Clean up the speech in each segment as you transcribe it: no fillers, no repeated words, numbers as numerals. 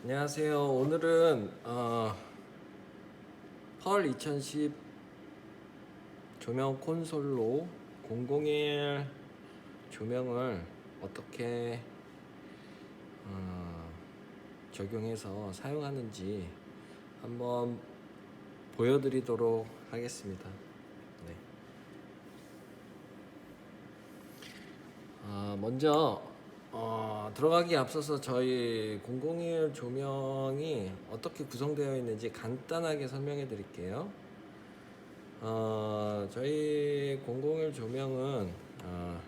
안녕하세요. 오늘은 펄 2010 조명 콘솔로 001 조명을 어떻게 적용해서 사용하는지 한번 보여드리도록 하겠습니다. 네. 먼저 들어가기 앞서서 저희 001 조명이 어떻게 구성되어 있는지 간단하게 설명해 드릴게요. 저희 001 조명은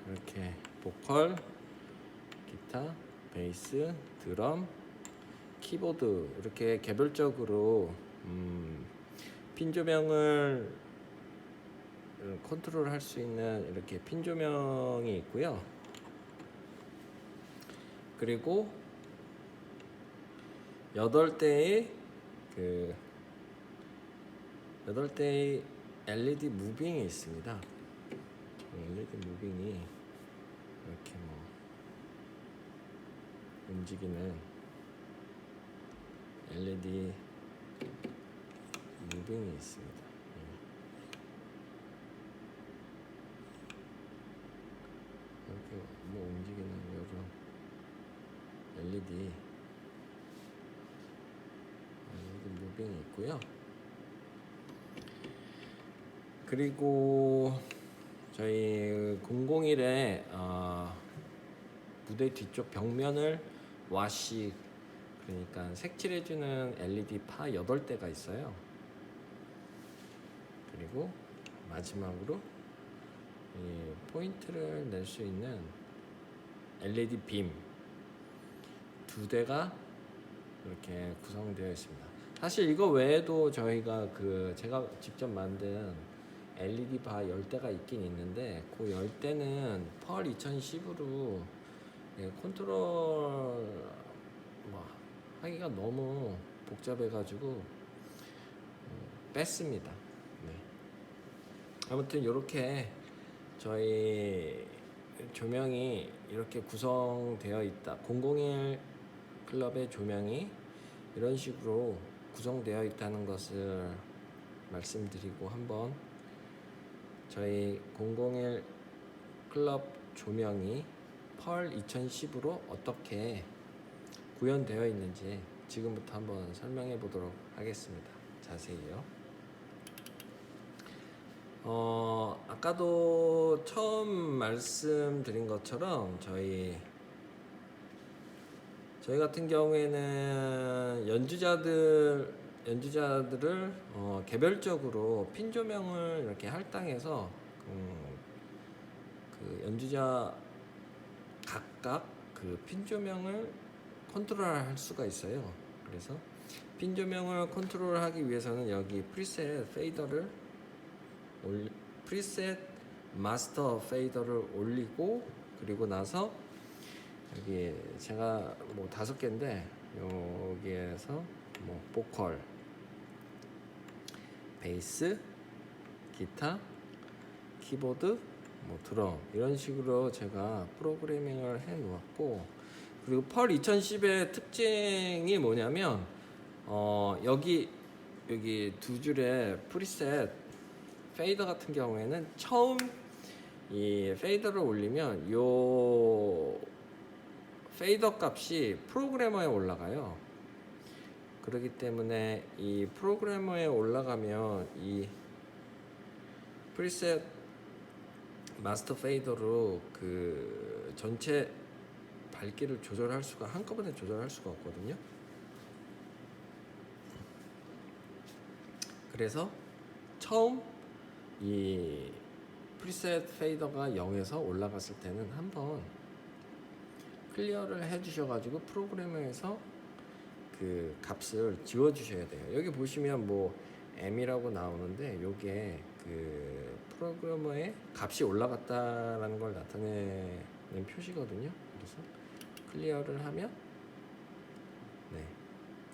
이렇게 보컬, 기타, 베이스, 드럼, 키보드 이렇게 개별적으로 핀 조명을 컨트롤 할 수 있는 이렇게 핀 조명이 있고요. 그리고 8대의 8대의 LED 무빙이 있습니다. LED 무빙이 이렇게 움직이는 LED 무빙이 있습니다. 이렇게 움직이는 여러 LED 무빙이 있고요. 그리고 저희 001의 무대 뒤쪽 벽면을 와시, 그러니까 색칠해주는 LED 파 8대가 있어요. 그리고 마지막으로 이 포인트를 낼 수 있는 LED 빔 2대가 이렇게 구성되어 있습니다. 사실 이거 외에도 저희가 제가 직접 만든 LED 바 10대가 있긴 있는데 그 10대는 펄 2010으로 컨트롤 하기가 너무 복잡해가지고 뺐습니다. 네. 아무튼 이렇게 저희 조명이 이렇게 구성되어 있다. 001 클럽의 조명이 이런 식으로 구성되어 있다는 것을 말씀드리고 한번 저희 001 클럽 조명이 펄 2010으로 어떻게 구현되어 있는지 지금부터 한번 설명해 보도록 하겠습니다. 자세히요. 아까도 처음 말씀드린 것처럼 저희 같은 경우에는 연주자들을 개별적으로 핀 조명을 이렇게 할당해서 그 연주자 각각 그 핀 조명을 컨트롤할 수가 있어요. 그래서 핀 조명을 컨트롤하기 위해서는 여기 프리셋 마스터 페이더를 올리고, 그리고 나서 여기 제가 5개인데 여기에서 보컬, 베이스, 기타, 키보드, 드럼 이런 식으로 제가 프로그래밍을 해 놓았고, 그리고 펄 2010의 특징이 뭐냐면 여기 2줄의 프리셋 페이더 같은 경우에는 처음 이 페이더를 올리면 요 페이더 값이 프로그래머에 올라가요. 그렇기 때문에 이 프로그래머에 올라가면 이 프리셋 마스터 페이더로 그 전체 밝기를 한꺼번에 조절할 수가 없거든요. 그래서 처음 이 프리셋 페이더가 0에서 올라갔을 때는 한번 클리어를 해 주셔가지고 프로그래머에서 그 값을 지워 주셔야 돼요. 여기 보시면 M이라고 나오는데 요게 그 프로그래머의 값이 올라갔다라는 걸 나타내는 표시거든요. 그래서 클리어를 하면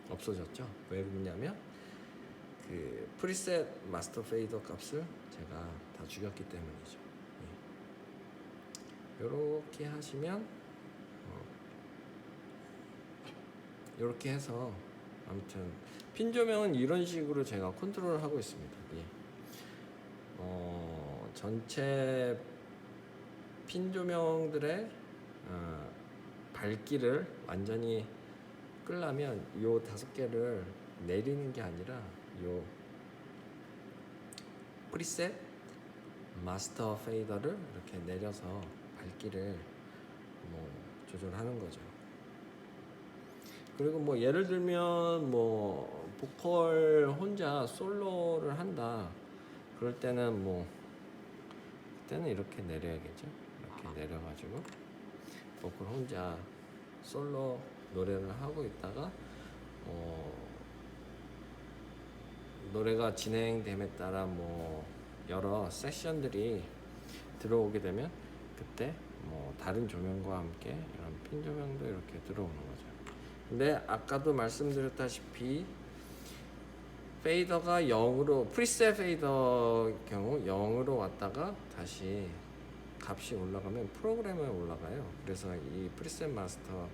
없어졌죠. 왜 그러냐면 그 프리셋 마스터 페이더 값을 제가 다 죽였기 때문이죠. 이렇게 하시면 이렇게 해서 아무튼 핀 조명은 이런 식으로 제가 컨트롤을 하고 있습니다. 예. 전체 핀 조명들의 밝기를 완전히 끌려면 요 5개를 내리는 게 아니라 요 프리셋 마스터 페이더를 이렇게 내려서 밝기를 뭐 조절하는 거죠. 그리고 뭐 예를 들면 뭐 보컬 혼자 솔로를 한다 그럴 때는 뭐 그때는 이렇게 내려야겠죠. 이렇게 내려가지고 보컬 혼자 솔로 노래를 하고 있다가 노래가 진행됨에 따라 뭐 여러 세션들이 들어오게 되면 그때 뭐 다른 조명과 함께 이런 핀 조명도 이렇게 들어오는 거죠. 근데 아까도 말씀드렸다시피 페이더가 0으로 프리셋 페이더 경우 0으로 왔다가 다시 값이 올라가면 프로그램에 올라가요. 그래서 이 프리셋 마스터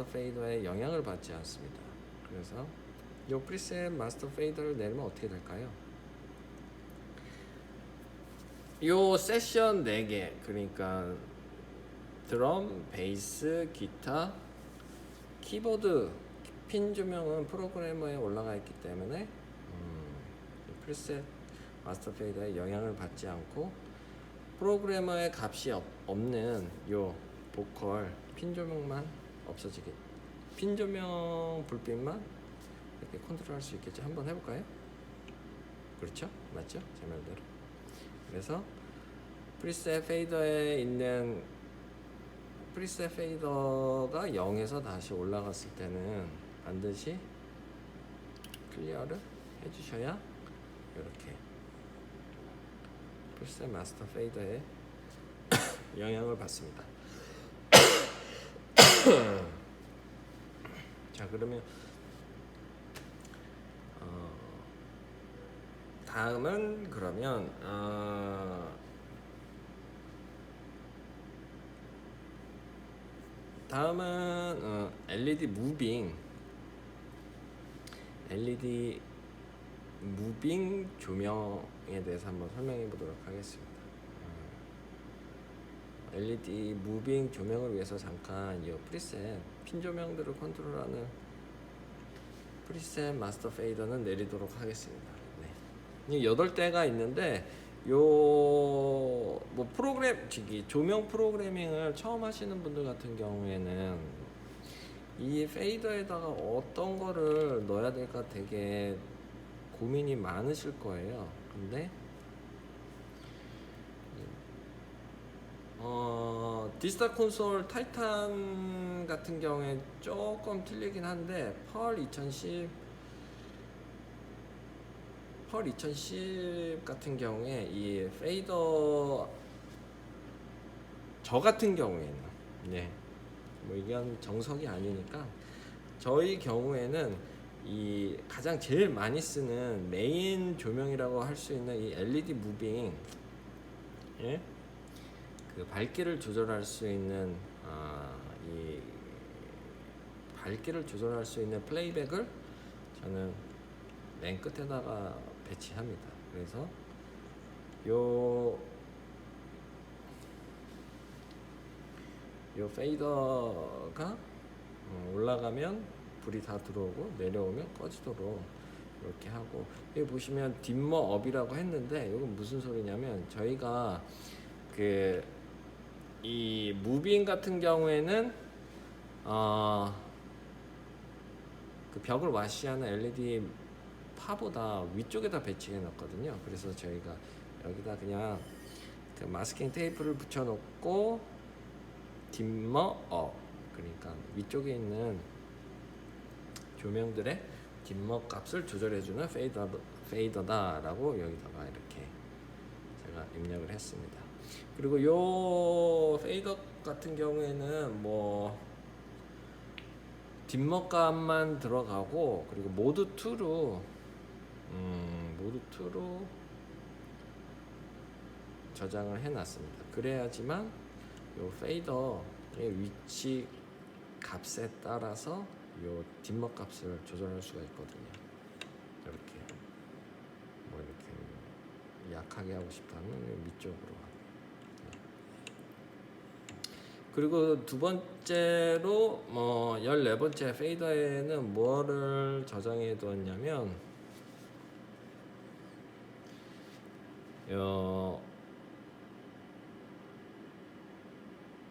페이더에 영향을 받지 않습니다. 그래서 이 프리셋 마스터 페이더를 내리면 어떻게 될까요? 요 세션 4개 그러니까 드럼, 베이스, 기타, 키보드 핀 조명은 프로그래머에 올라가 있기 때문에 프리셋 마스터 페이더에 영향을 받지 않고 프로그래머의 값이 없는 요 보컬 핀 조명만 없어지게 핀 조명 불빛만 이렇게 컨트롤할 수 있겠죠. 한번 해볼까요? 그렇죠? 맞죠? 제 말대로. 그래서 프리셋 페이더에 있는 프리셋 페이더가 0에서 다시 올라갔을 때는 반드시 클리어를 해주셔야 이렇게 프리셋 마스터 페이더에 영향을 받습니다. 자 그러면 다음은 그러면 다음은 LED 무빙 조명에 대해서 한번 설명해 보도록 하겠습니다. LED 무빙 조명을 위해서 잠깐 이 프리셋 핀 조명들을 컨트롤하는 프리셋 마스터 페이더는 내리도록 하겠습니다. 네. 8대가 있는데 뭐 조명 프로그래밍을 처음 하시는 분들 같은 경우에는 이 페이더에다가 어떤 거를 넣어야 될까 되게 고민이 많으실 거예요. 근데 디지털 콘솔 타이탄 같은 경우에 조금 틀리긴 한데 펄 2010 같은 경우에 이 페이더 저 같은 경우에는 뭐 이건 정석이 아니니까 저희 경우에는 이 가장 제일 많이 쓰는 메인 조명이라고 할 수 있는 이 LED 무빙 그 밝기를 조절할 수 있는 이 밝기를 조절할 수 있는 플레이백을 저는 맨 끝에다가 배치합니다. 그래서 요 페이더가 올라가면 불이 다 들어오고 내려오면 꺼지도록 이렇게 하고 여기 보시면 딤머 업이라고 했는데 이건 무슨 소리냐면 저희가 이 무빙 같은 경우에는 그 벽을 와시하는 LED 파보다 위쪽에다 배치해 놨거든요. 그래서 저희가 여기다 그냥 그 마스킹 테이프를 붙여 놓고 딤머 업 그러니까 위쪽에 있는 조명들의 딤머 값을 조절해주는 페이더다라고 여기다가 이렇게 제가 입력을 했습니다. 그리고 요 페이더 같은 경우에는 뭐 딤머 값만 들어가고 그리고 모드 2로 저장을 해놨습니다. 그래야지만 요 페이더의 위치 값에 따라서 요 뒷목 값을 조절할 수가 있거든요. 이렇게 뭐 이렇게 약하게 하고 싶다면 밑쪽으로 하고. 그리고 두 번째로 14번째 페이더에는 뭐를 저장해 두었냐면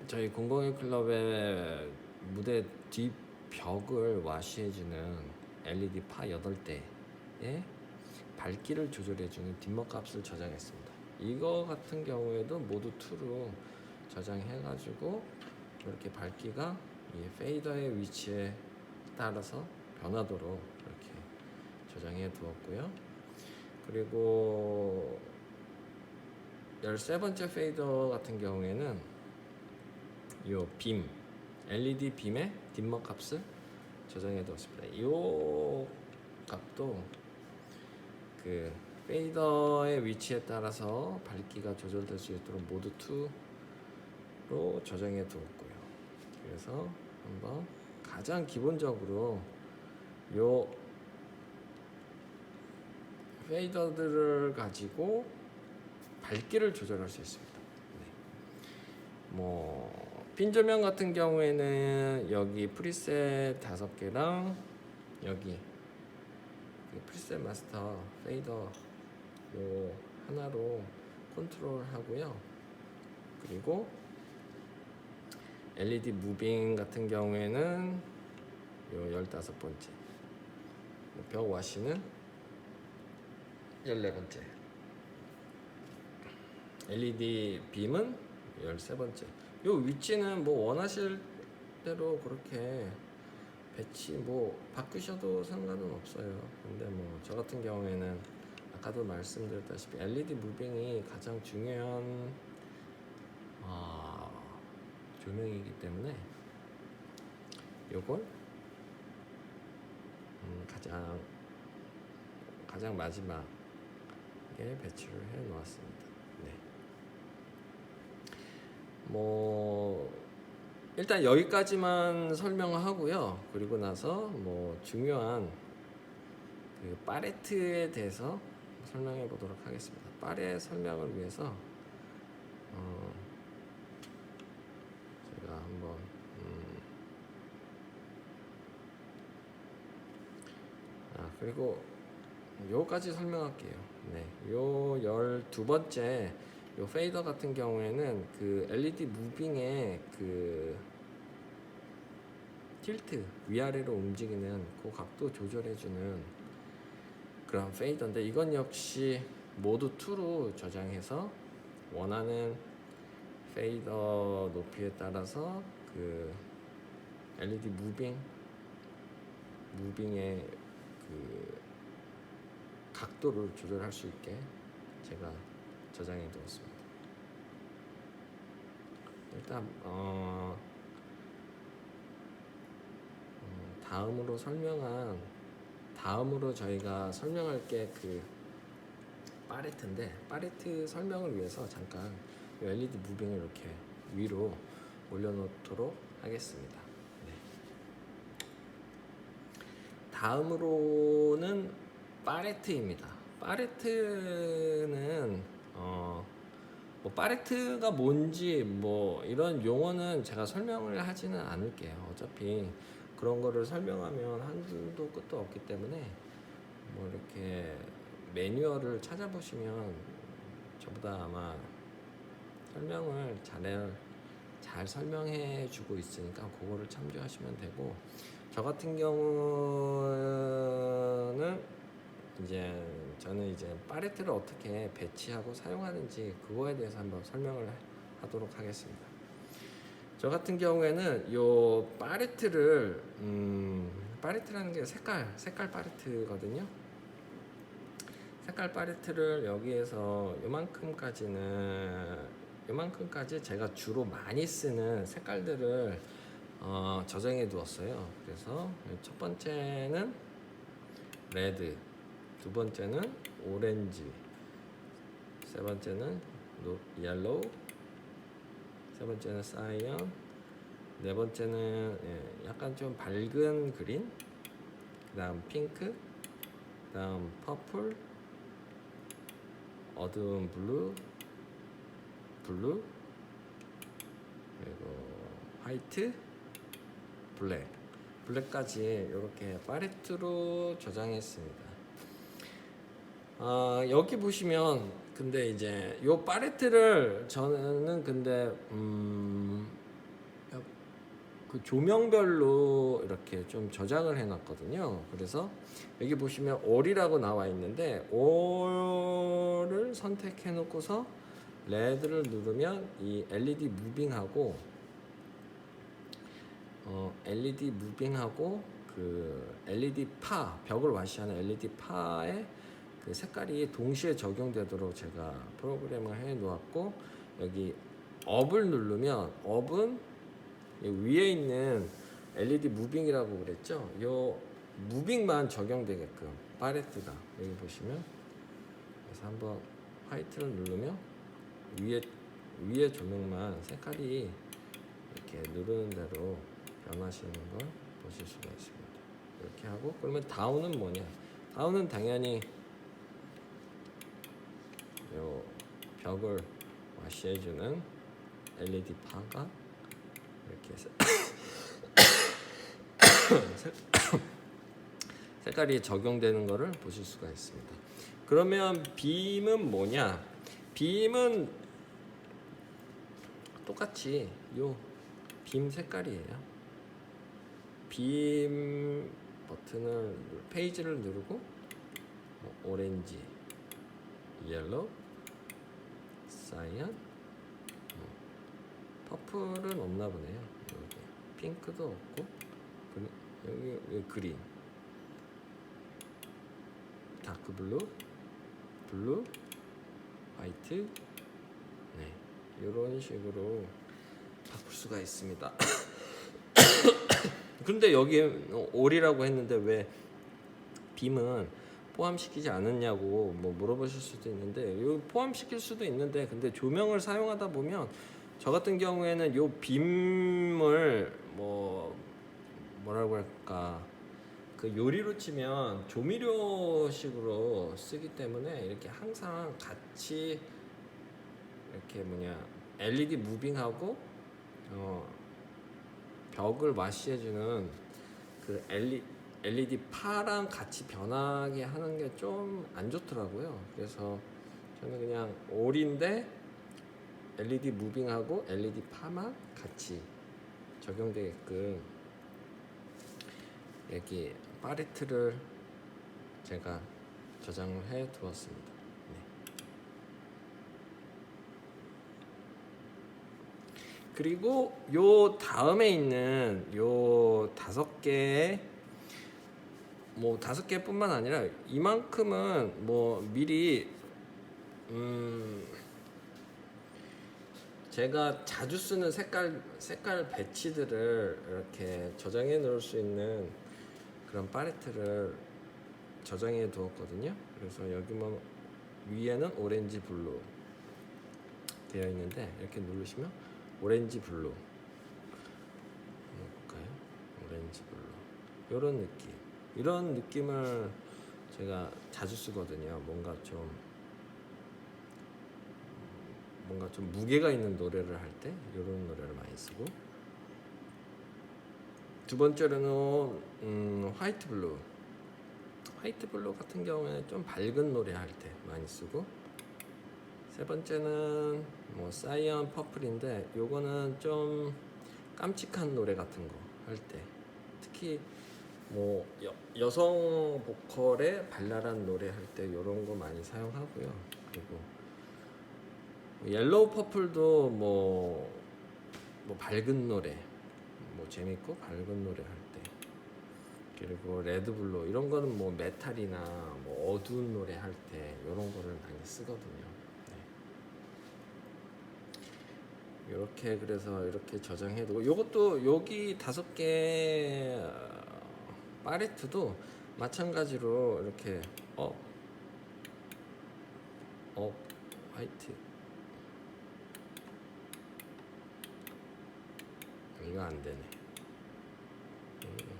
저희 001 클럽의 무대 뒷벽을 와시해주는 LED 파 8대에 밝기를 조절해주는 dimmer 값을 저장했습니다. 이거 같은 경우에도 모두 2로 저장해가지고 이렇게 밝기가 이 페이더의 위치에 따라서 변하도록 이렇게 저장해 두었고요. 그리고 13번째 페이더 같은 경우에는 요 빔, LED 빔의 딤머 값을 저장해 두었습니다. 이 값도 그 페이더의 위치에 따라서 밝기가 조절될 수 있도록 모두 2로 저장해 두었고요. 그래서 한번 가장 기본적으로 요 페이더들을 가지고 밝기를 조절할 수 있습니다. 핀 조명 같은 경우에는 여기 프리셋 5개랑 여기 프리셋 마스터 페이더 요 하나로 컨트롤 하고요. 그리고 LED 무빙 같은 경우에는 요 15번째, 벽 와시는 14번째, LED 빔은 13번째. 요 위치는 뭐 원하실 대로 그렇게 배치 바꾸셔도 상관은 없어요. 근데 저 같은 경우에는 아까도 말씀드렸다시피 LED 무빙이 가장 중요한 조명이기 때문에 요걸 가장 마지막에 배치를 해 놓았습니다. 일단 여기까지만 설명하고요. 그리고 나서 중요한 그 파레트에 대해서 설명해 보도록 하겠습니다. 파레 설명을 위해서 제가 한번 그리고 요까지 설명할게요. 요 12번째 요 페이더 같은 경우에는 그 LED 무빙의 그 틸트 위아래로 움직이는 그 각도 조절해주는 그런 페이더인데, 이건 역시 모두 2로 저장해서 원하는 페이더 높이에 따라서 그 LED 무빙의 그 각도를 조절할 수 있게 제가 저장해 두었습니다. 일단 다음으로 저희가 설명할 게 그 파레트인데, 파레트 설명을 위해서 잠깐 LED 무빙을 이렇게 위로 올려놓도록 하겠습니다. 다음으로는 파레트입니다. 파레트는 파레트가 뭔지 이런 용어는 제가 설명을 하지는 않을게요. 어차피 그런 거를 설명하면 한도 끝도 없기 때문에 이렇게 매뉴얼을 찾아보시면 저보다 아마 설명을 잘 설명해 주고 있으니까 그거를 참조하시면 되고, 저 같은 경우는 저는 파레트를 어떻게 배치하고 사용하는지 그거에 대해서 한번 설명을 하도록 하겠습니다. 저 같은 경우에는 요 파레트를 파레트라는 게 색깔 파레트거든요. 색깔 파레트를 여기에서 요만큼까지 제가 주로 많이 쓰는 색깔들을 저장해 두었어요. 그래서 첫 번째는 레드, 두 번째는 오렌지, 세 번째는 옐로우, 세 번째는 사이언, 네 번째는 약간 좀 밝은 그린, 그다음 핑크, 그다음 퍼플, 어두운 블루, 그리고 화이트, 블랙까지 이렇게 팔레트로 저장했습니다. 여기 보시면 근데 이제 요 팔레트를 저는 근데 그 조명별로 이렇게 좀 저장을 해놨거든요. 그래서 여기 보시면 all이라고 나와 있는데 all을 선택해 놓고서 레드를 누르면 이 LED 무빙하고 그 LED 파, 벽을 와시하는 LED 파에 그 색깔이 동시에 적용되도록 제가 프로그램을 해 놓았고, 여기 업을 누르면 업은 위에 있는 LED 무빙이라고 그랬죠. 요 무빙만 적용되게끔 팔레트가 여기 보시면, 그래서 한번 화이트를 누르면 위에 조명만 색깔이 이렇게 누르는 대로 변하시는 걸 보실 수가 있습니다. 이렇게 하고, 그러면 다운은 뭐냐? 다운은 당연히 요 벽을 와시해주는 LED 파가 이렇게 색깔이 적용되는 것을 보실 수가 있습니다. 그러면 빔은 뭐냐? 빔은 똑같이 요 빔 색깔이에요. 빔 버튼을 페이지를 누르고 오렌지, 옐로우, 사이언, 퍼플은 없나 보네요. 여기 핑크도 없고, 여기 그린, 다크 블루, 화이트, 이런 식으로 바꿀 수가 있습니다. 근데 여기 올이라고 했는데 왜 빔은 포함시키지 않았냐고 뭐 물어보실 수도 있는데, 이 포함시킬 수도 있는데, 근데 조명을 사용하다 보면 저 같은 경우에는 요 빔을 뭐라고 할까, 그 요리로 치면 조미료식으로 쓰기 때문에 이렇게 항상 같이 이렇게 LED 무빙하고 벽을 와시해주는 그 LED 파랑 같이 변하게 하는 게 좀 안 좋더라고요. 그래서 저는 그냥 올인데 LED 무빙하고 LED 파만 같이 적용되게끔 여기 팔레트를 제가 저장을 해 두었습니다. 그리고 요 다음에 있는 요 5개의 5개뿐만 아니라 이만큼은 미리 제가 자주 쓰는 색깔 배치들을 이렇게 저장해 놓을 수 있는 그런 팔레트를 저장해 두었거든요. 그래서 여기 위에는 오렌지 블루 되어 있는데, 이렇게 누르시면 오렌지 블루 볼까요? 오렌지 블루, 이런 느낌을 제가 자주 쓰거든요. 뭔가 좀 무게가 있는 노래를 할 때 이런 노래를 많이 쓰고, 두 번째로는 화이트 블루 같은 경우에 좀 밝은 노래 할 때 많이 쓰고, 세 번째는 사이언 퍼플인데, 요거는 좀 깜찍한 노래 같은 거 할 때, 특히 여성 보컬의 발랄한 노래 할 때 요런 거 많이 사용하고요. 그리고 옐로우 퍼플도 밝은 노래, 재밌고 밝은 노래 할 때, 그리고 레드 블루 이런 거는 메탈이나 어두운 노래 할 때 이런 거를 많이 쓰거든요. 이렇게 그래서 이렇게 저장해두고, 요것도 여기 5개 팔레트도 마찬가지로 이렇게 화이트, 이거 안 되네. 안 되네.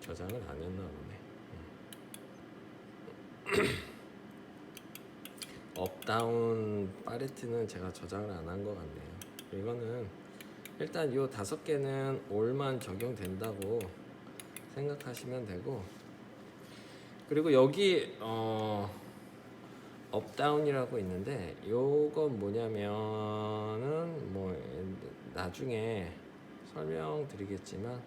저장을 안 했나 보네. 업다운 파레트는 제가 저장을 안 한 것 같네요. 이거는 일단 요 5개는 올만 적용된다고 생각하시면 되고, 그리고 여기 업다운이라고 있는데 요건 뭐냐면은 뭐 나중에 설명드리겠지만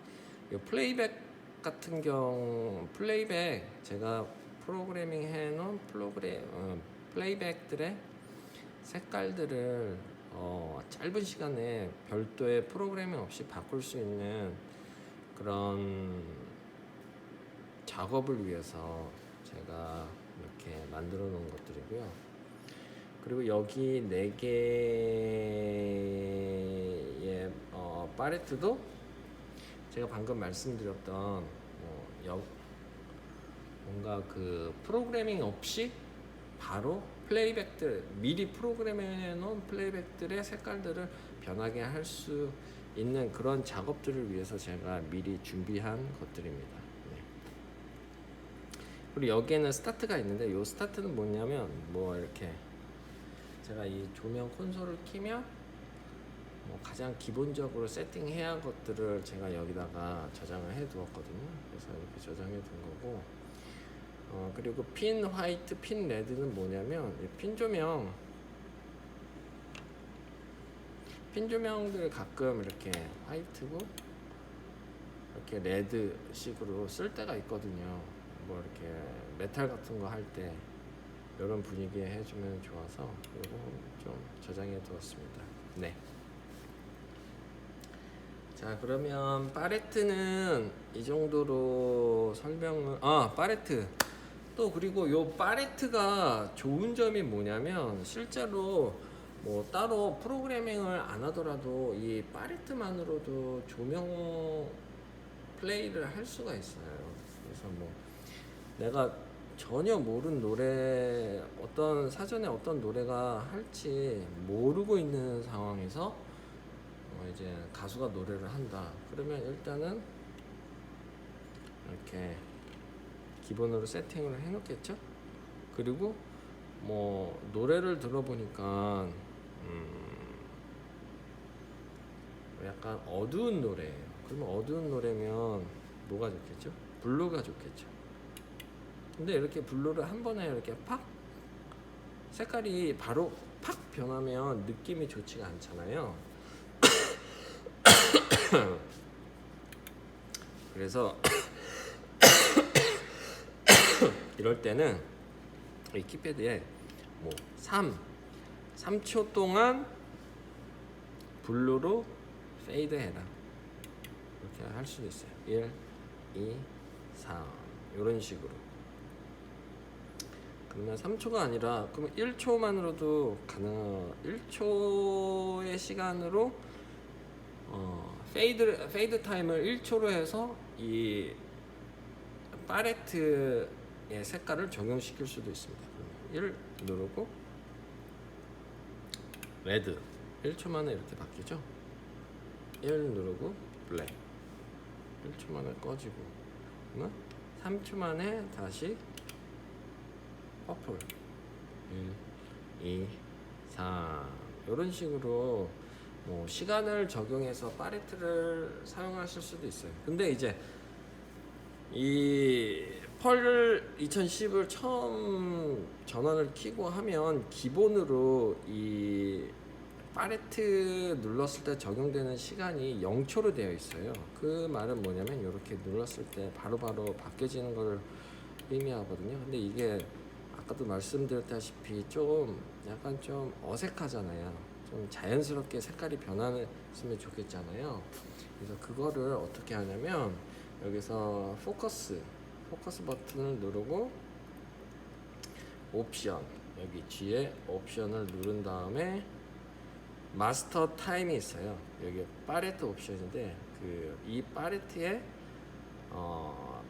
요 플레이백 같은 경우, 플레이백 제가 프로그래밍 해놓은 플레이백들의 색깔들을 짧은 시간에 별도의 프로그래밍 없이 바꿀 수 있는 그런 작업을 위해서 제가 이렇게 만들어 놓은 것들이고요. 그리고 여기 4개의 팔레트도 제가 방금 말씀드렸던 뭔가 그 프로그래밍 없이 바로 플레이백들, 미리 프로그램해 놓은 플레이백들의 색깔들을 변하게 할 수 있는 그런 작업들을 위해서 제가 미리 준비한 것들입니다. 네. 그리고 여기에는 스타트가 있는데 이 스타트는 뭐냐면 뭐 이렇게 제가 이 조명 콘솔을 키면 뭐 가장 기본적으로 세팅해야 할 것들을 제가 여기다가 저장을 해 두었거든요. 그래서 이렇게 저장해 둔 거고, 그리고 핀 화이트, 핀 레드는 뭐냐면 핀 조명들 가끔 이렇게 화이트고 이렇게 레드 식으로 쓸 때가 있거든요. 뭐 이렇게 메탈 같은 거 할 때 이런 분위기에 해주면 좋아서 이거 좀 저장해 두었습니다. 네. 자, 그러면 팔레트는 이 정도로 설명을, 팔레트 또, 그리고 요 팔레트가 좋은 점이 뭐냐면 실제로 뭐 따로 프로그래밍을 안 하더라도 이 팔레트만으로도 조명 플레이를 할 수가 있어요. 그래서 뭐 내가 전혀 모르는 노래, 사전에 어떤 노래가 할지 모르고 있는 상황에서 이제 가수가 노래를 한다. 그러면 일단은 이렇게 기본으로 세팅을 해놓겠죠. 그리고 뭐 노래를 들어보니까 약간 어두운 노래예요. 그러면 어두운 노래면 뭐가 좋겠죠? 블루가 좋겠죠. 근데 이렇게 블루를 한 번에 이렇게 팍 색깔이 바로 팍 변하면 느낌이 좋지가 않잖아요. 그래서 이럴 때는 이 키패드에 뭐 3초 동안 블루로 페이드 해라, 이렇게 할 수도 있어요. 1, 2, 3 이런 식으로. 그러면 3초가 아니라 그러면 1초만으로도 가능한, 1초의 시간으로 페이드 타임을 1초로 해서 이 팔레트의 색깔을 적용시킬 수도 있습니다. 1 누르고 레드 1초 만에 이렇게 바뀌죠. 1 누르고 블랙 1초 만에 꺼지고, 3초 만에 다시 퍼플 1, 2, 3 이런 식으로 뭐 시간을 적용해서 팔레트를 사용하실 수도 있어요. 근데 이제 이 펄 2010을 처음 전원을 켜고 하면 기본으로 이 팔레트 눌렀을 때 적용되는 시간이 0초로 되어 있어요. 그 말은 뭐냐면 이렇게 눌렀을 때 바로바로 바뀌어지는 걸 의미하거든요. 근데 이게 아까도 말씀드렸다시피 약간 좀 어색하잖아요. 좀 자연스럽게 색깔이 변화했으면 좋겠잖아요. 그래서 그거를 어떻게 하냐면 여기서 포커스 버튼을 누르고 옵션, 여기 뒤에 옵션을 누른 다음에 마스터 타임이 있어요. 여기 팔레트 옵션인데 이 팔레트의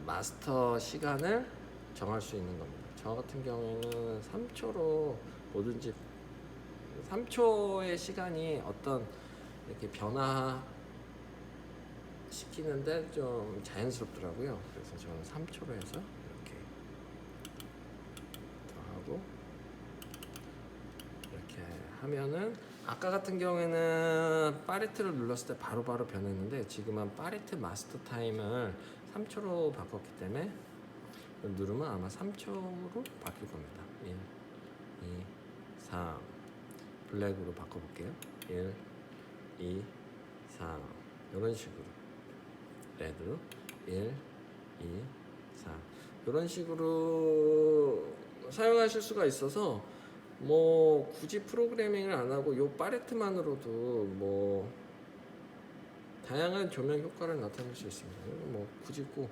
마스터 시간을 정할 수 있는 겁니다. 저 같은 경우에는 3초로 뭐든지 3초의 시간이 어떤 이렇게 변화 시키는데 좀 자연스럽더라고요. 그래서 저는 3초로 해서 이렇게 더 하고 이렇게 하면은 아까 같은 경우에는 파레트를 눌렀을 때 바로바로 변했는데 지금은 파레트 마스터 타임을 3초로 바꿨기 때문에 누르면 아마 3초로 바뀔 겁니다. 1, 2, 3 블랙으로 바꿔볼게요. 1, 2, 3 이런 식으로 레드로 1, 2, 3 이런 식으로 사용하실 수가 있어서 뭐 굳이 프로그래밍을 안 하고 요 팔레트만으로도 뭐 다양한 조명 효과를 나타낼 수 있습니다. 뭐 굳이 꼭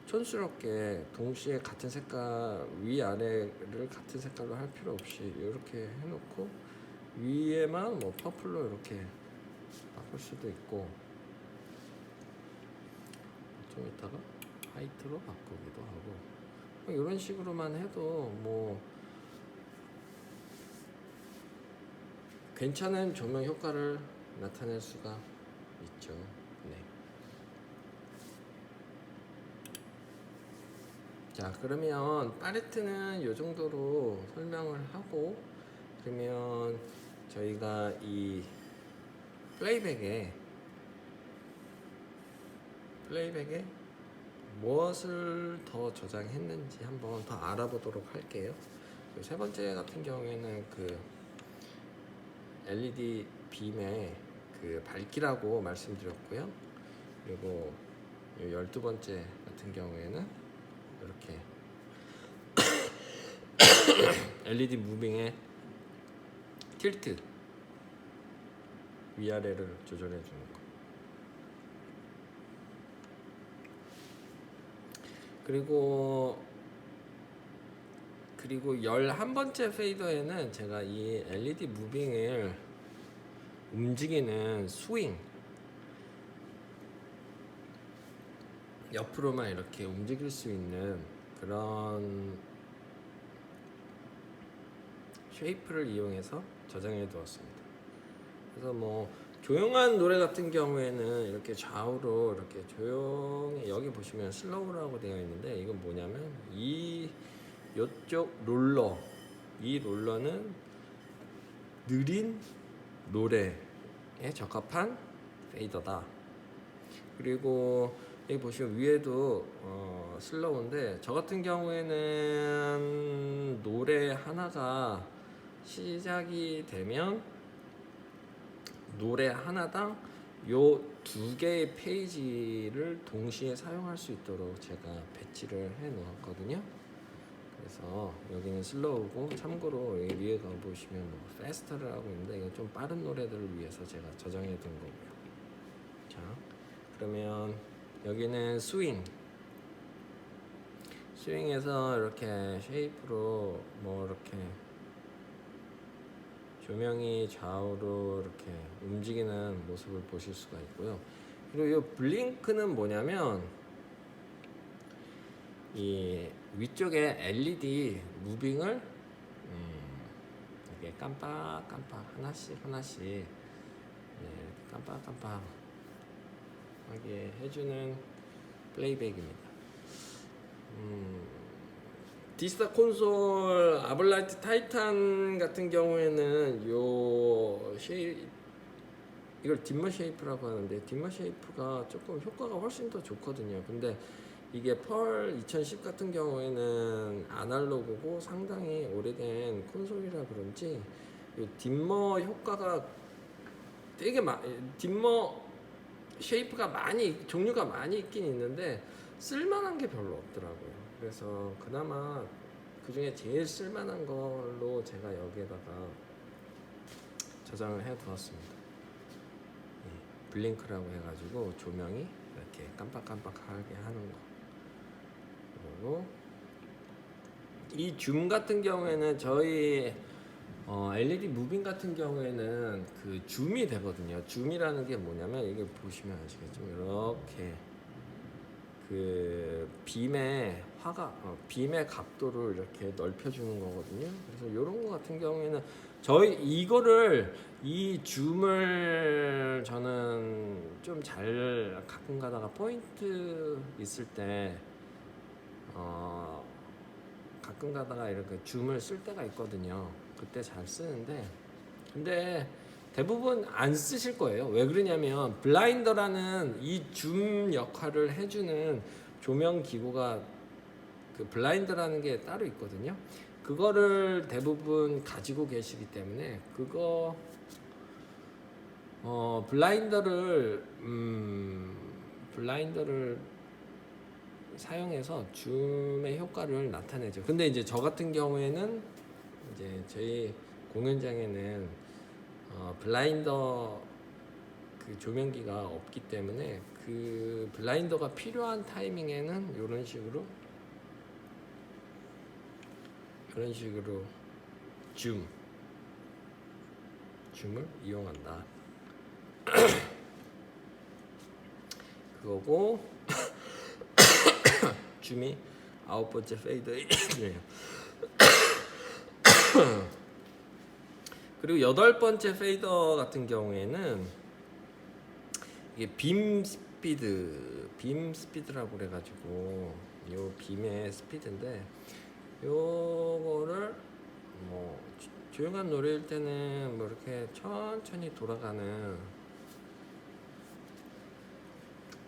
촌스럽게 동시에 같은 색깔 위아래를 같은 색깔로 할 필요 없이 이렇게 해놓고 위에만 뭐 퍼플로 이렇게 바꿀 수도 있고 좀 이따가 화이트로 바꾸기도 하고 이런 식으로만 해도 뭐 괜찮은 조명 효과를 나타낼 수가 있죠. 네. 자, 그러면 팔레트는 이 정도로 설명을 하고 그러면 저희가 이 플레이백에 무엇을 더 저장했는지 한번 더 알아보도록 할게요. 세 번째 같은 경우에는 그 LED 빔의 그 밝기라고 말씀드렸고요. 그리고 12번째 같은 경우에는 이렇게 LED 무빙의 틸트 위아래를 조절해 주는 거. 그리고 11번째 페이더에는 제가 이 LED 무빙을 움직이는 스윙 옆으로만 이렇게 움직일 수 있는 그런 쉐이프를 이용해서 저장해 두었습니다. 그래서 뭐 조용한 노래 같은 경우에는 이렇게 좌우로 이렇게 조용히 여기 보시면 슬로우라고 되어 있는데 이건 뭐냐면 이쪽 롤러 이 롤러는 느린 노래에 적합한 페이더다. 그리고 여기 보시면 위에도 슬로우인데 저 같은 경우에는 노래 하나가 시작이 되면 노래 하나당 요 2개의 페이지를 동시에 사용할 수 있도록 제가 배치를 해 놓았거든요. 그래서 여기는 슬로우고 참고로 여기 위에 가 보시면 뭐 페스트를 하고 있는데 이건 좀 빠른 노래들을 위해서 제가 저장해 둔 거고요. 자, 그러면 여기는 스윙에서 이렇게 쉐이프로 뭐 이렇게 조명이 좌우로 이렇게 움직이는 모습을 보실 수가 있고요. 그리고 이 블링크는 뭐냐면 이 위쪽에 LED 무빙을 이렇게 깜빡깜빡 하나씩 깜빡깜빡하게 해주는 플레이백입니다. 디스타 콘솔 아블라이트 타이탄 같은 경우에는 이걸 딤머 쉐이프라고 하는데 딤머 쉐이프가 조금 효과가 훨씬 더 좋거든요. 근데 이게 펄 2010 같은 경우에는 아날로그고 상당히 오래된 콘솔이라 그런지 이 딤머 효과가 되게 딤머 쉐이프가 종류가 많이 있긴 있는데 쓸만한 게 별로 없더라고요. 그래서 그나마 그 중에 제일 쓸만한 걸로 제가 여기에다가 저장을 해 두었습니다. 블링크라고 해가지고 조명이 이렇게 깜빡깜빡하게 하는 거. 그리고 이 줌 같은 경우에는 저희 LED 무빙 같은 경우에는 그 줌이 되거든요. 줌이라는 게 뭐냐면 이게 보시면 아시겠지만 이렇게 그 빔의 빔의 각도를 이렇게 넓혀주는 거거든요. 그래서 이런 거 같은 경우에는 이 줌을 저는 좀 잘 가끔 가다가 포인트 있을 때 가끔 가다가 이렇게 줌을 쓸 때가 있거든요. 그때 잘 쓰는데, 근데 대부분 안 쓰실 거예요. 왜 그러냐면 블라인더라는 이 줌 역할을 해주는 조명 기구가 그 블라인더라는 게 따로 있거든요. 그거를 대부분 가지고 계시기 때문에 그거 블라인더를 사용해서 줌의 효과를 나타내죠. 근데 이제 저 같은 경우에는 이제 저희 공연장에는 블라인더 그 조명기가 없기 때문에 그 블라인더가 필요한 타이밍에는 이런 식으로 줌을 이용한다. 그거고 줌이 9번째 페이더예요. 그리고 8번째 페이더 같은 경우에는 이게 빔 스피드라고 그래가지고 요 빔의 스피드인데, 요거를 뭐 조용한 노래일 때는 뭐 이렇게 천천히 돌아가는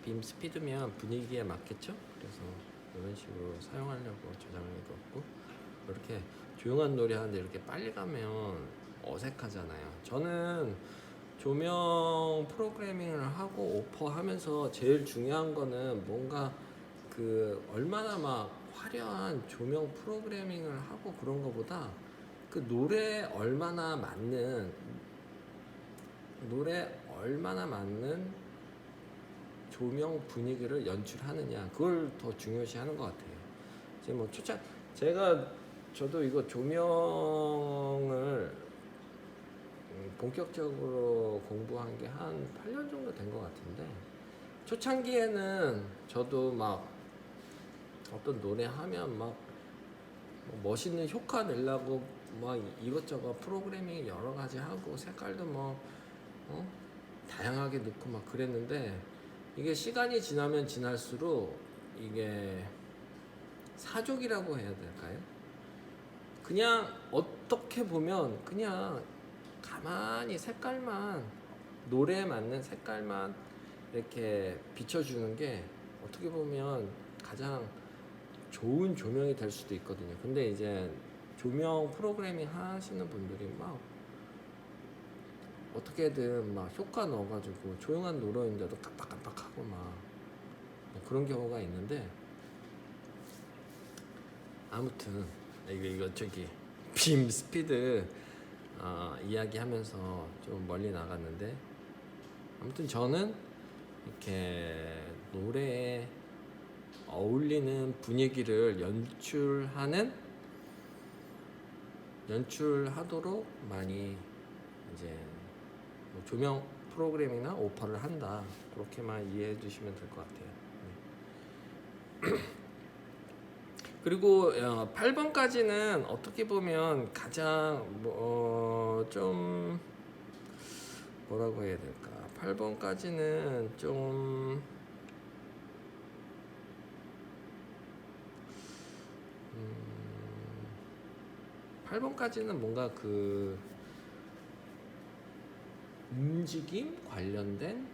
빔 스피드면 분위기에 맞겠죠? 그래서 이런 식으로 사용하려고 저장을 해뒀고, 이렇게 조용한 노래 하는데 이렇게 빨리 가면 어색하잖아요. 저는 조명 프로그래밍을 하고 오퍼하면서 제일 중요한 거는 뭔가 그 얼마나 막 화려한 조명 프로그래밍을 하고 그런 거보다 그 노래에 얼마나 맞는 조명 분위기를 연출하느냐, 그걸 더 중요시하는 것 같아요. 이제 뭐 저도 이거 조명을 본격적으로 공부한 게 한 8년 정도 된 것 같은데, 초창기에는 저도 막 어떤 노래 하면 막 멋있는 효과 내려고 막 이것저것 프로그래밍 여러 가지 하고 색깔도 뭐 다양하게 넣고 막 그랬는데, 이게 시간이 지나면 지날수록 이게 사족이라고 해야 될까요? 그냥 어떻게 보면 그냥 가만히 노래에 맞는 색깔만 이렇게 비춰주는 게 어떻게 보면 가장 좋은 조명이 될 수도 있거든요. 근데 이제 조명 프로그래밍 하시는 분들이 막 어떻게든 막 효과 넣어가지고 조용한 노래인데도 깜빡깜빡하고 막 그런 경우가 있는데, 아무튼 이거 빔 스피드 이야기하면서 좀 멀리 나갔는데, 아무튼 저는 이렇게 노래에 어울리는 분위기를 연출하도록 많이 이제 뭐 조명 프로그램이나 오퍼를 한다, 그렇게만 이해해 주시면 될 것 같아요. 그리고 8번까지는 어떻게 보면 가장 좀 뭐라고 해야 될까, 8번까지는 좀 8번까지는 뭔가 그 움직임 관련된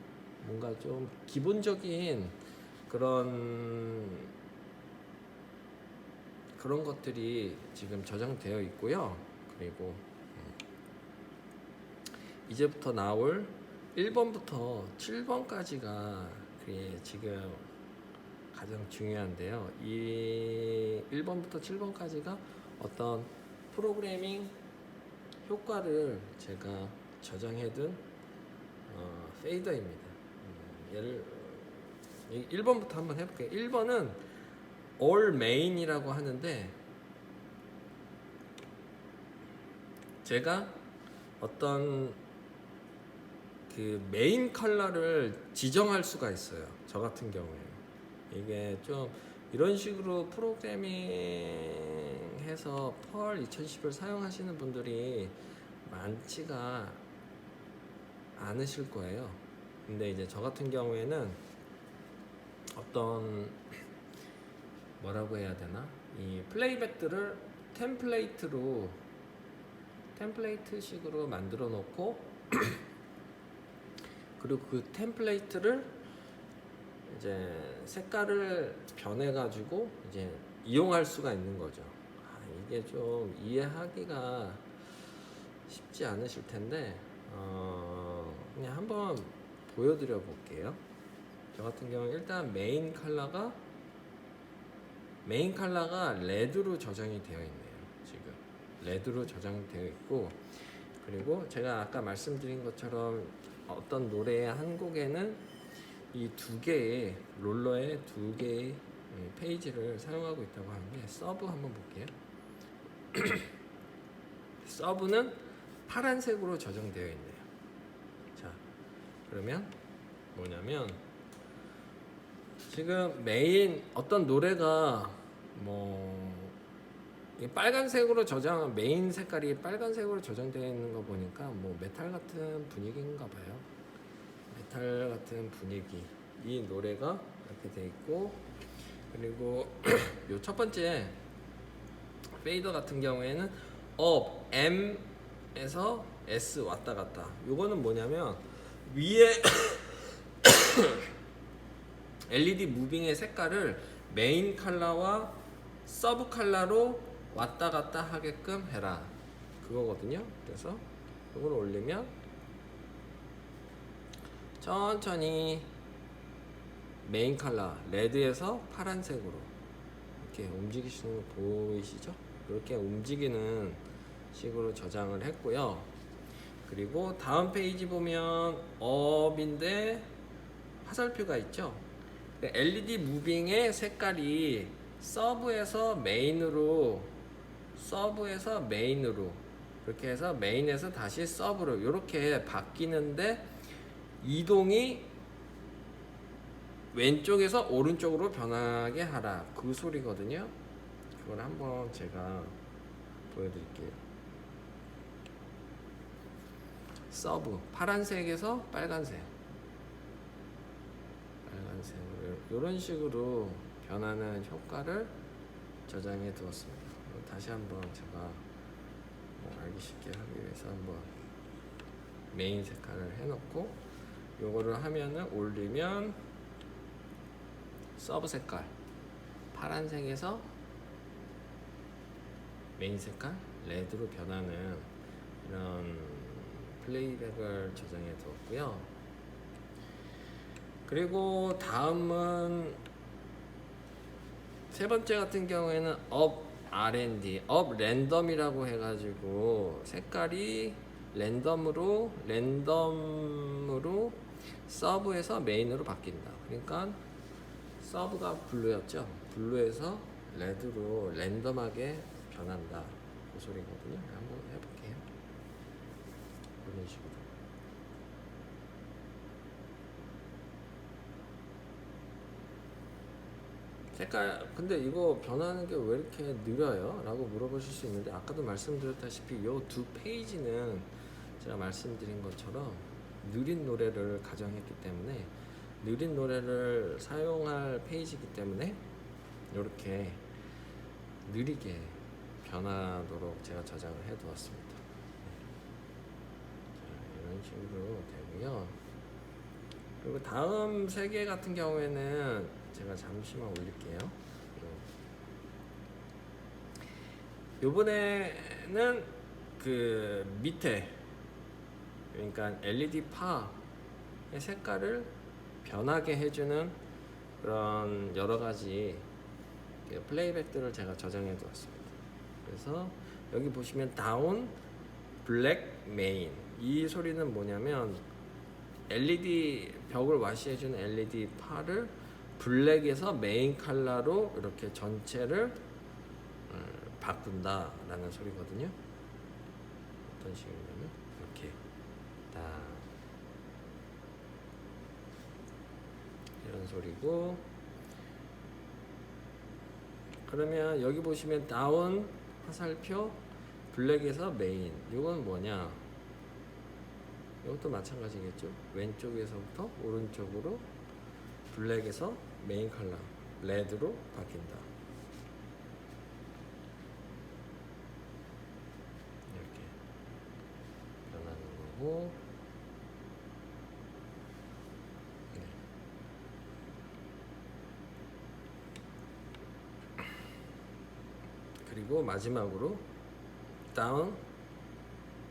뭔가 좀 기본적인 그런 것들이 지금 저장되어 있고요. 그리고 이제부터 나올 1번부터 7번까지가 지금 가장 중요한데요. 이 1번부터 7번까지가 어떤 프로그래밍 효과를 제가 저장해둔 페이더입니다. 1번부터 한번 해볼게요. 1번은 All Main이라고 하는데, 제가 어떤 그 메인 컬러를 지정할 수가 있어요. 저 같은 경우에 이게 좀 이런 식으로 프로그래밍해서 펄 2010을 사용하시는 분들이 많지가 않으실 거예요. 근데 이제 저 같은 경우에는 어떤 뭐라고 해야 되나, 이 플레이백들을 템플레이트식으로 만들어 놓고 그리고 그 템플레이트를 이제 색깔을 변해 가지고 이제 이용할 수가 있는 거죠. 이게 좀 이해하기가 쉽지 않으실 텐데 그냥 한번 보여드려 볼게요. 저 같은 경우는 일단 메인 컬러가 레드로 저장이 되어 있네요. 지금 레드로 저장되어 있고, 그리고 제가 아까 말씀드린 것처럼 어떤 노래의 한 곡에는 이 두 개의 롤러의 두 개의 페이지를 사용하고 있다고 하는데, 서브 한번 볼게요. 서브는 파란색으로 저장되어 있네요. 자, 그러면 뭐냐면 지금 메인 어떤 노래가 빨간색으로 메인 색깔이 빨간색으로 저장되어 있는 거 보니까 메탈 같은 분위기인가 봐요. 메탈 같은 분위기. 이 노래가 이렇게 돼 있고, 그리고 요 첫 번째 페이더 같은 경우에는 업 M에서 S 왔다 갔다. 요거는 뭐냐면 위에 LED 무빙의 색깔을 메인 컬러와 서브 컬러로 왔다 갔다 하게끔 해라, 그거거든요. 그래서 이걸 올리면 천천히 메인 컬러 레드에서 파란색으로 이렇게 움직이시는 거 보이시죠? 이렇게 움직이는 식으로 저장을 했고요. 그리고 다음 페이지 보면 업인데 화살표가 있죠? LED 무빙의 색깔이 서브에서 메인으로 그렇게 해서 메인에서 다시 서브로 이렇게 바뀌는데, 이동이 왼쪽에서 오른쪽으로 변하게 하라, 그 소리거든요. 그걸 한번 제가 보여드릴게요. 서브 파란색에서 빨간색으로 이런 식으로 변하는 효과를 저장해 두었습니다. 다시 한번 제가 알기 쉽게 하기 위해서 한번 메인 색깔을 해놓고 요거를 하면은 올리면 서브 색깔 파란색에서 메인 색깔 레드로 변하는 이런 플레이백을 저장해 두었고요. 그리고 다음은 세 번째 같은 경우에는 업 R&D, 업 랜덤이라고 해가지고 색깔이 랜덤으로 서브에서 메인으로 바뀐다. 그러니까 서브가 블루였죠. 블루에서 레드로 랜덤하게 변한다, 그 소리거든요. 한번 해볼게요. 이런 식으로. 색깔, 근데 이거 변하는 게 왜 이렇게 느려요? 라고 물어보실 수 있는데, 아까도 말씀드렸다시피 이 두 페이지는 제가 말씀드린 것처럼 느린 노래를 가정했기 때문에, 느린 노래를 사용할 페이지이기 때문에 이렇게 느리게 변하도록 제가 저장을 해 두었습니다. 이런 식으로 되고요. 그리고 다음 세 개 같은 경우에는 제가 잠시만 올릴게요. 요번에는 그 밑에, 그러니까 LED 파의 색깔을 변하게 해주는 그런 여러 가지 플레이백들을 제가 저장해 두었습니다. 그래서 여기 보시면 다운 블랙 메인, 이 소리는 뭐냐면 LED 벽을 와시해주는 LED 파를 블랙에서 메인 컬러로 이렇게 전체를 바꾼다라는 소리거든요. 어떤 식이냐면 이렇게 딱 이런 소리고, 그러면 여기 보시면 다운 화살표 블랙에서 메인. 이건 뭐냐? 이것도 마찬가지겠죠. 왼쪽에서부터 오른쪽으로 블랙에서 메인 컬러 레드로 바뀐다. 이렇게 변하는 거고. 네. 그리고 마지막으로 다운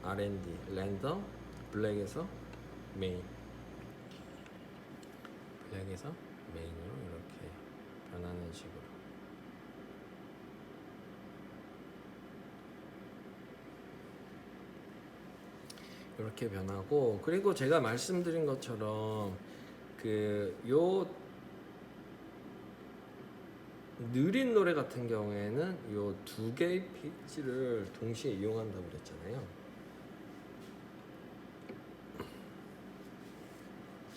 R&D 랜덤 블랙에서 메인, 블랙에서 메인으로 이렇게 변하는 식으로. 이렇게 변하고, 그리고 제가 말씀드린 것처럼 요 느린 노래 같은 경우에는 요 두 개의 페이지를 동시에 이용한다고 그랬잖아요.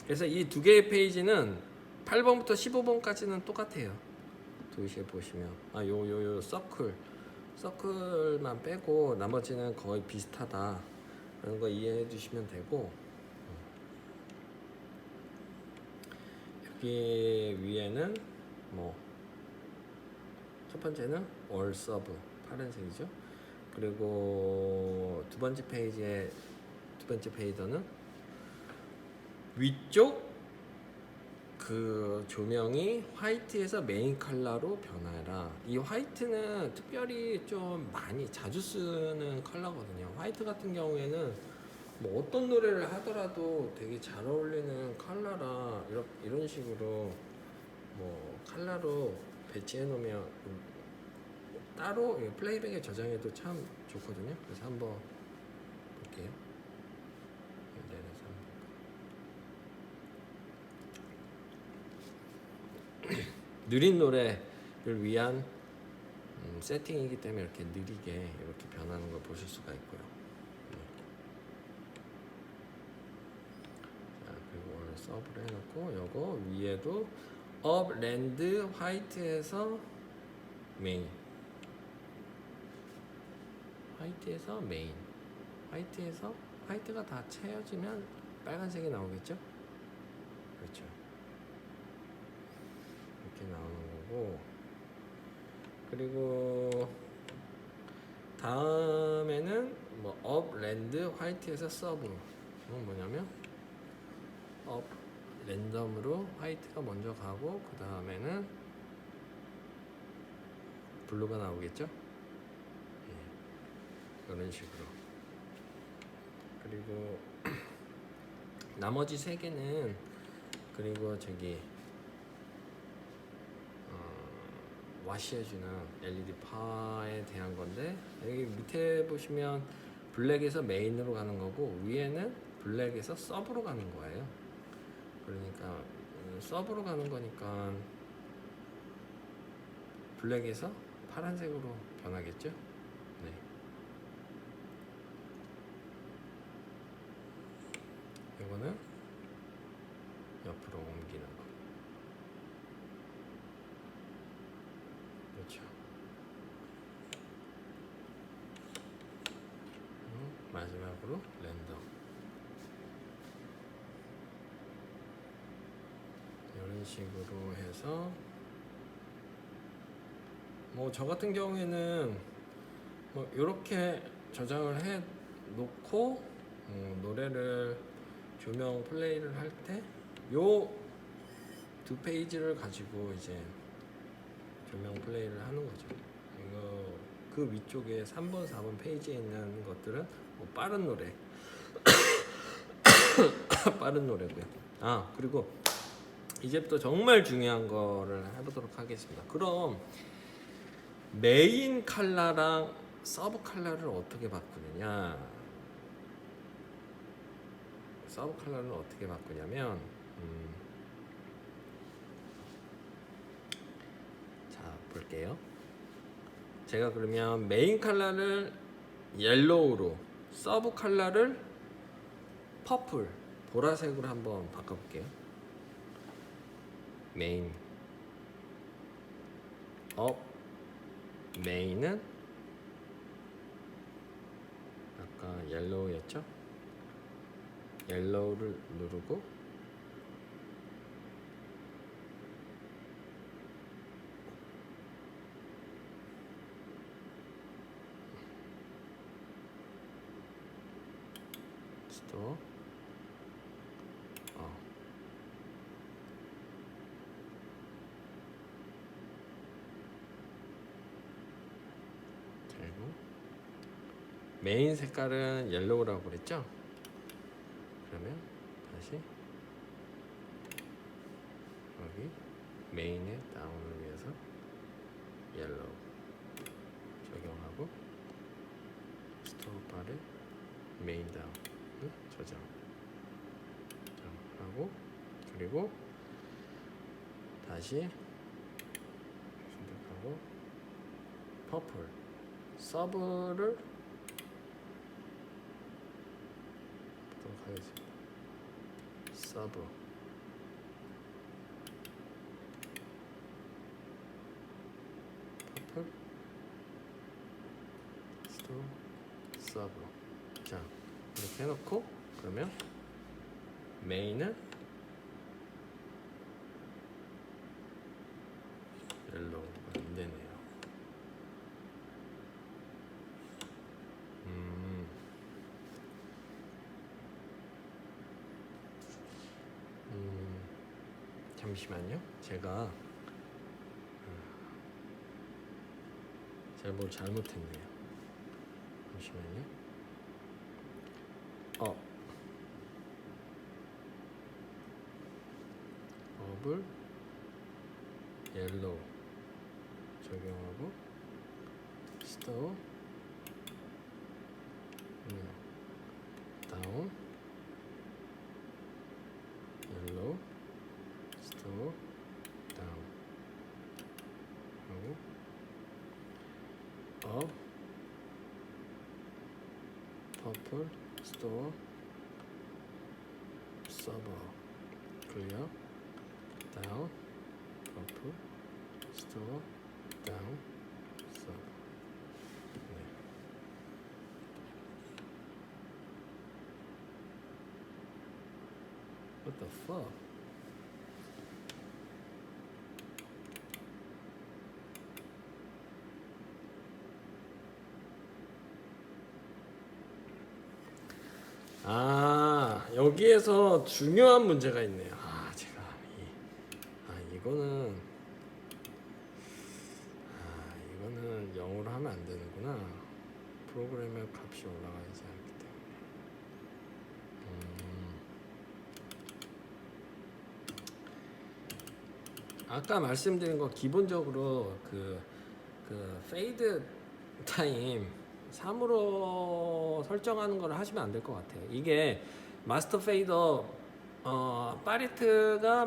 그래서 이 두 개의 페이지는 8번부터 15번까지는 똑같아요. 도시에 보시면 요 서클만 빼고 나머지는 거의 비슷하다 라는 거 이해해 주시면 되고, 여기 위에는 뭐 첫 번째는 all sub 파란색이죠. 그리고 두 번째 페이더는 위쪽 그 조명이 화이트에서 메인 컬러로 변화해라. 이 화이트는 특별히 좀 많이 자주 쓰는 컬러거든요. 화이트 같은 경우에는 뭐 어떤 노래를 하더라도 되게 잘 어울리는 컬러라 이런 식으로 뭐 컬러로 배치해 놓으면 따로 플레이백에 저장해도 참 좋거든요. 그래서 한번 볼게요. 느린 노래를 위한 세팅이기 때문에 이렇게 느리게 이렇게 변하는 걸 보실 수가 있고요. 자, 그리고 오늘 서브를 해놓고 요거 위에도 업랜드 화이트에서 메인, 화이트에서 메인, 화이트에서 화이트가 다 채워지면 빨간색이 나오겠죠? 그렇죠. 이렇게 나오는 거고, 그리고 다음에는 뭐 업랜드 화이트에서 서브. 이건 뭐냐면 업 랜덤으로 화이트가 먼저 가고 그 다음에는 블루가 나오겠죠? 예, 이런 식으로. 그리고 나머지 세 개는 그리고 저기 와시해주는 LED 파에 대한 건데, 여기 밑에 보시면 블랙에서 메인으로 가는 거고 위에는 블랙에서 서브로 가는 거예요. 그러니까 서브로 가는 거니까 블랙에서 파란색으로 변하겠죠. 네. 이거는 옆으로 옮기는 거. 그렇죠. 마지막으로 랜덤. 이런 식으로 해서 뭐 저 같은 경우에는 뭐 이렇게 저장을 해 놓고 노래를 조명 플레이를 할 때 요 두 페이지를 가지고 이제 조명 플레이를 하는 거죠. 이거 그 위쪽에 3번, 4번 페이지에 있는 것들은 뭐 빠른 노래, 빠른 노래고요. 그리고 이제부터 정말 중요한 거를 해보도록 하겠습니다. 그럼 메인 컬러랑 서브 컬러를 어떻게 바꾸느냐? 서브 컬러를 어떻게 바꾸냐면 자, 볼게요. 제가 그러면 메인 컬러를 옐로우로, 서브 컬러를 퍼플, 보라색으로 한번 바꿔볼게요. 메인, 업, 메인은 아까 옐로우였죠? 옐로우를 누르고 스토어 그리고 메인 색깔은 옐로우라고 그랬죠? 그러면 다시 여기 메인의 다운을 위해서 옐로우 적용하고 스토어 바를 메인 다운 저장하고 그리고 다시 선택하고 퍼플 서브를 보도록 하겠습니다. 서브 퍼플 스토어 서브 자 이렇게 해놓고 그러면 메인은 옐로우가 안 되네요. 잠시만요. 제가 뭘 잘못했네요. 잠시만요. 업을 옐로우 적용하고 스토어 다운 옐로우 스토어 다운 하고 업 퍼플 스토어 서버 클리어 다운 퍼플 스토어 다운 서버 What the fuck? 여기에서 중요한 문제가 있네요. 이거는 0으로 하면 안 되는구나. 프로그램의 값이 올라가지 않기 때문에. 아까 말씀드린 거 기본적으로 그 페이드 타임 3으로 설정하는 걸 하시면 안 될 것 같아요. 이게 마스터 페이더 파레트가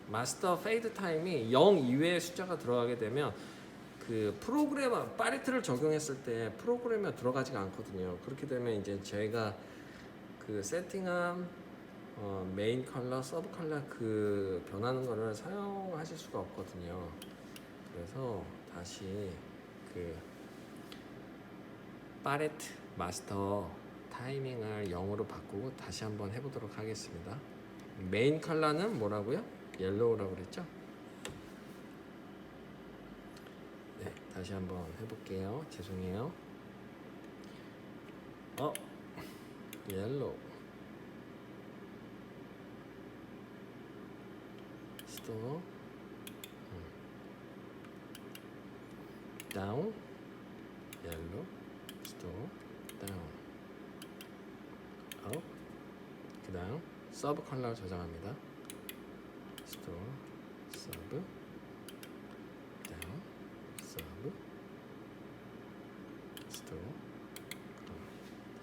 마스터 페이드 타임이 0 이외의 숫자가 들어가게 되면 그 프로그래머 파레트를 적용했을 때 프로그램에 들어가지가 않거든요. 그렇게 되면 이제 저희가 그 세팅한 메인 컬러, 서브 컬러 그 변하는 거를 사용하실 수가 없거든요. 그래서 다시 그 파레트 마스터 타이밍을 0으로 바꾸고 다시 한번 해보도록 하겠습니다. 메인 컬러는 뭐라고요? 옐로우라고 그랬죠? 네, 다시 한번 해볼게요. 죄송해요. 옐로우 스토어 다운 옐로우 스토어 다운 그 다음 서브 컬러 저장합니다. 스토어 서브 다운 서브 스토어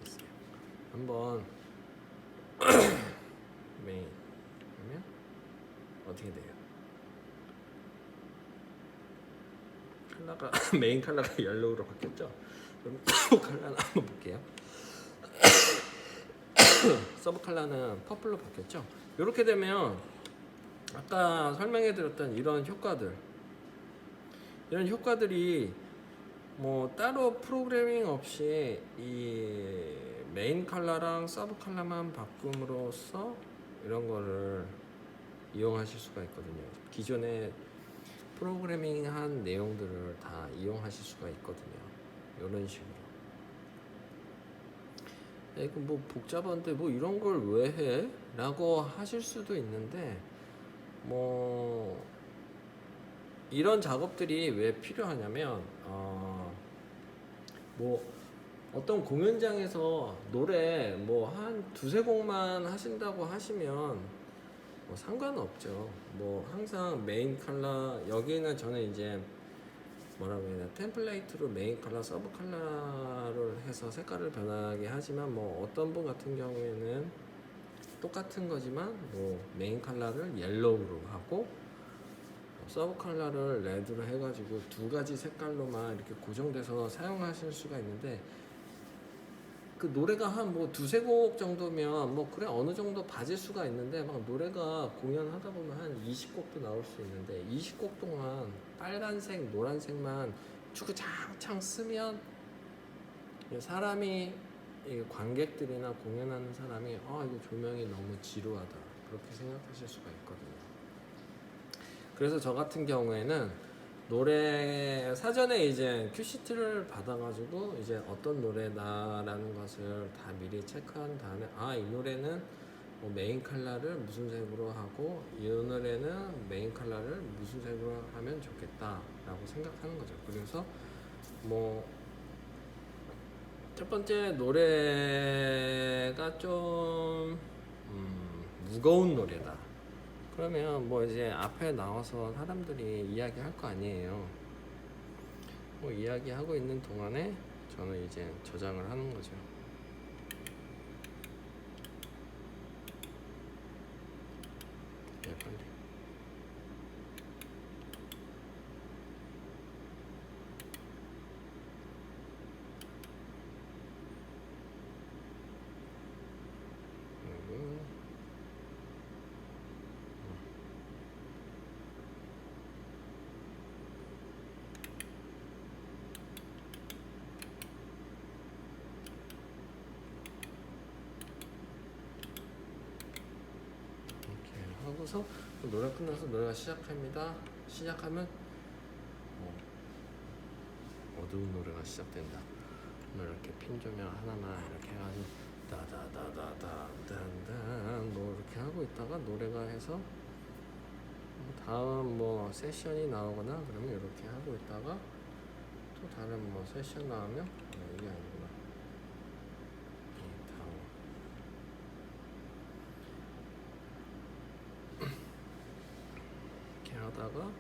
됐어요. 한번 메인 하면 어떻게 돼요? 컬러가 메인 컬러가 옐로우로 바뀌었죠? 그럼 서브 컬러는 한번 볼게요. 서브 컬러는 퍼플로 바뀌었죠? 이렇게 되면 아까 설명해 드렸던 이런 효과들 이런 효과들이 뭐 따로 프로그래밍 없이 이 메인 컬러랑 서브 컬러만 바꿈으로써 이런 거를 이용하실 수가 있거든요. 기존에 프로그래밍한 내용들을 다 이용하실 수가 있거든요. 이런 식으로. 이거 뭐 복잡한데 뭐 이런 걸 왜 해? 라고 하실 수도 있는데 뭐 이런 작업들이 왜 필요하냐면 뭐 어떤 공연장에서 노래 뭐 한 두세 곡만 하신다고 하시면 뭐 상관없죠. 뭐 항상 메인 컬러 여기는 저는 이제 뭐라고 해야 되나 템플레이트로 메인 컬러, 서브 컬러를 해서 색깔을 변하게 하지만 뭐 어떤 분 같은 경우에는 똑같은 거지만 뭐 메인 컬러를 옐로우로 하고 서브 컬러를 레드로 해가지고 두 가지 색깔로만 이렇게 고정돼서 사용하실 수가 있는데 그 노래가 한 뭐 두세 곡 정도면 뭐 그래 어느 정도 봐질 수가 있는데 막 노래가 공연하다 보면 한 20곡도 나올 수 있는데 20곡 동안 빨간색, 노란색만 주구장창 쓰면 사람이 관객들이나 공연하는 사람이 이거 조명이 너무 지루하다 그렇게 생각하실 수가 있거든요. 그래서 저 같은 경우에는 노래 사전에 이제 큐시트를 받아가지고 이제 어떤 노래다라는 것을 다 미리 체크한 다음에 이 노래는 뭐 메인 컬러를 무슨 색으로 하고 이 노래는 메인 컬러를 무슨 색으로 하면 좋겠다라고 생각하는 거죠. 그래서 뭐 첫 번째 노래가 좀 무거운 노래다. 그러면 뭐 이제 앞에 나와서 사람들이 이야기할 거 아니에요. 뭐 이야기하고 있는 동안에 저는 이제 저장을 하는 거죠. 빨리. 하고서 노래 끝나서 노래가 시작합니다. 시작하면 어두운 노래가 시작된다. 이렇게 핀 조명 하나만 이렇게 해가지고 다다다다다단 뭐 이렇게 하고 있다가 노래가 해서 다음 뭐 세션이 나오거나 그러면 이렇게 하고 있다가 또 다른 뭐 세션 나오면 이게 아니구나. 이렇게 하다가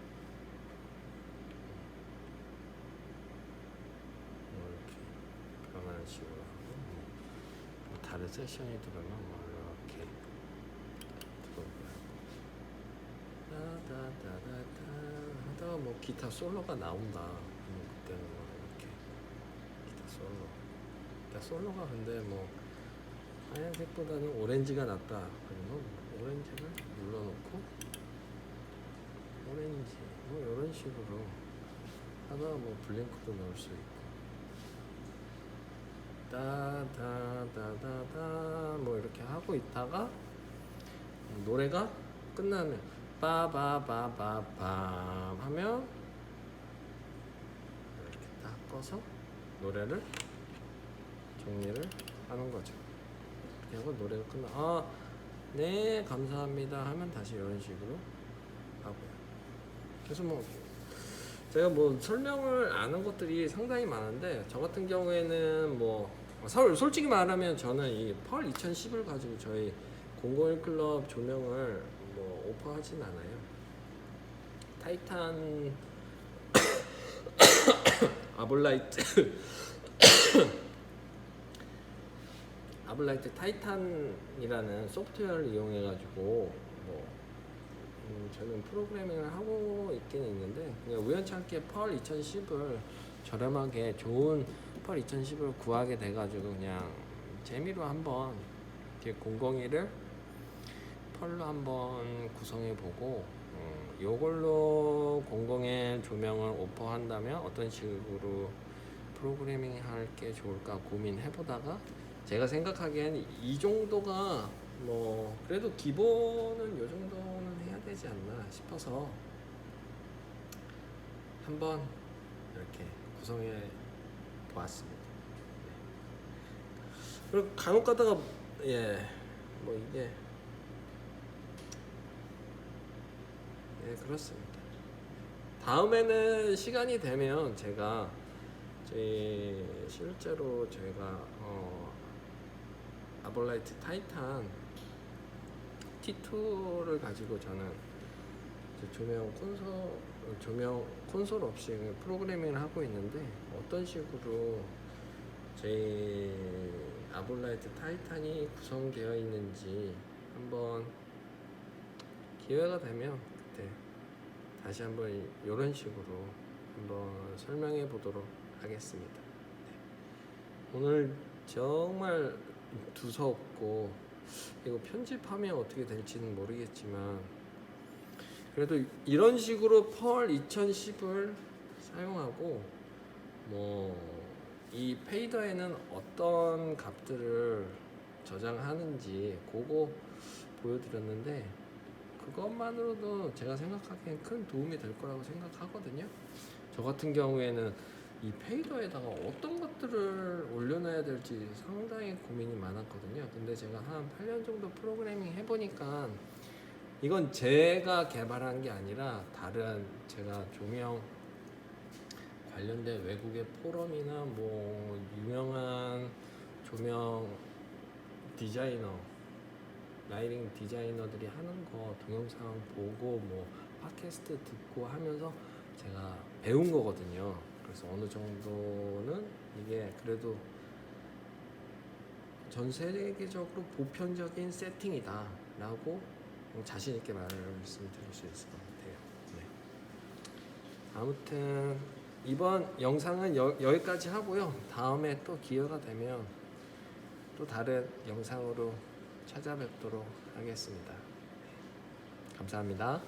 이렇게 변하는 식으로 하고 뭐 다른 세션이 들어오면 뭐 이렇게 들어오고 다다다다다 하다가 뭐 기타 솔로가 나온다. 그때는 뭐 이렇게 기타 솔로가 근데 뭐 하얀색보다는 오렌지가 낫다. 그러면 오렌지를 눌러놓고 오렌지 뭐 이런 식으로 하다가 뭐 블링크도 넣을 수 있고 다다다다다 뭐 이렇게 하고 있다가 노래가 끝나면 빠바바바밤 하면 이렇게 딱 꺼서 노래를 정리를 하는 거죠. 이렇게 하고 노래가 끝나 네 감사합니다 하면 다시 이런 식으로 하고요. 그래서 뭐 제가 뭐 설명을 아는 것들이 상당히 많은데 저 같은 경우에는 뭐 솔직히 말하면 저는 이 펄 2010을 가지고 저희 001 클럽 조명을 뭐 오퍼하진 않아요. 타이탄 아볼라이트 타이탄이라는 소프트웨어를 이용해 가지고 뭐 저는 프로그래밍을 하고 있긴 있는데 그냥 우연찮게 펄 2010을 저렴하게 좋은 펄 2010을 구하게 돼가지고 그냥 재미로 한번 이렇게 001을 펄로 한번 구성해 보고 요걸로 공공의 조명을 오퍼한다면 어떤 식으로 프로그래밍 할 게 좋을까 고민해 보다가 제가 생각하기엔 이 정도가 뭐 그래도 기본은 요 정도는 해야 되지 않나 싶어서 한번 이렇게 구성해 보았습니다. 그리고 간혹 가다가 뭐 이게 그렇습니다. 다음에는 시간이 되면 제가 실제로 저희가 아볼라이트 타이탄 T2를 가지고 저는 조명 콘솔 없이 프로그래밍을 하고 있는데 어떤 식으로 저희 아볼라이트 타이탄이 구성되어 있는지 한번 기회가 되면 그때 다시 한번 이런 식으로 한번 설명해 보도록 하겠습니다. 네. 오늘 정말 두서없고 이거 편집하면 어떻게 될지는 모르겠지만 그래도 이런 식으로 펄 2010을 사용하고 뭐 이 페이더에는 어떤 값들을 저장하는지 그거 보여드렸는데 그것만으로도 제가 생각하기엔 큰 도움이 될 거라고 생각하거든요. 저 같은 경우에는 이 페이더에다가 어떤 것들을 올려놔야 될지 상당히 고민이 많았거든요. 근데 제가 한 8년 정도 프로그래밍 해보니까 이건 제가 개발한 게 아니라 다른 제가 조명 관련된 외국의 포럼이나 뭐 유명한 조명 디자이너 라이팅 디자이너들이 하는 거 동영상 보고 뭐 팟캐스트 듣고 하면서 제가 배운 거거든요. 그래서 어느 정도는 이게 그래도 전 세계적으로 보편적인 세팅이다 라고 자신 있게 말씀드릴 수 있을 것 같아요. 네. 아무튼 이번 영상은 여기까지 하고요. 다음에 또 기회가 되면 또 다른 영상으로 찾아뵙도록 하겠습니다. 감사합니다.